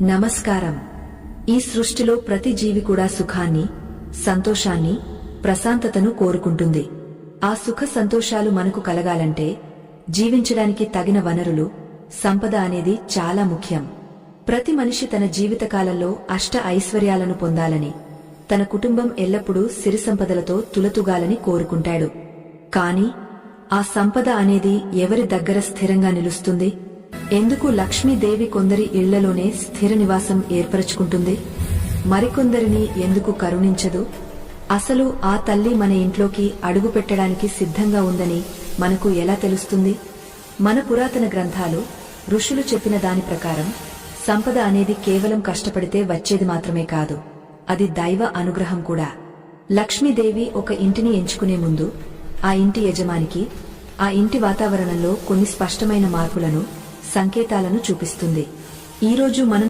నమస్కారం. ఈ సృష్టిలో ప్రతి జీవి కూడా సుఖాన్ని, సంతోషాన్ని, ప్రశాంతతను కోరుకుంటుంది. ఆ సుఖ సంతోషాలు మనకు కలగాలంటే జీవించడానికి తగిన వనరులు, సంపద అనేది చాలా ముఖ్యం. ప్రతి మనిషి తన జీవితకాలంలో అష్ట ఐశ్వర్యాలను పొందాలని, తన కుటుంబం ఎల్లప్పుడూ సిరి సంపదలతో తులతూగాలని కోరుకుంటాడు. కాని ఆ సంపద అనేది ఎవరి దగ్గర స్థిరంగా నిలుస్తుంది? ఎందుకు లక్ష్మీదేవి కొందరి ఇళ్లలోనే స్థిర నివాసం ఏర్పరచుకుంటుంది, మరికొందరిని ఎందుకు కరుణించదు? అసలు ఆ తల్లి మన ఇంట్లోకి అడుగుపెట్టడానికి సిద్ధంగా ఉందని మనకు ఎలా తెలుస్తుంది? మన పురాతన గ్రంథాలు, ఋషులు చెప్పిన దాని ప్రకారం సంపద అనేది కేవలం కష్టపడితే వచ్చేది మాత్రమే కాదు, అది దైవ అనుగ్రహం కూడా. లక్ష్మీదేవి ఒక ఇంటిని ఎంచుకునే ముందు ఆ ఇంటి యజమానికి ఆ ఇంటి వాతావరణంలో కొన్ని స్పష్టమైన మార్పులను, సంకేతాలను చూపిస్తుంది. ఈరోజు మనం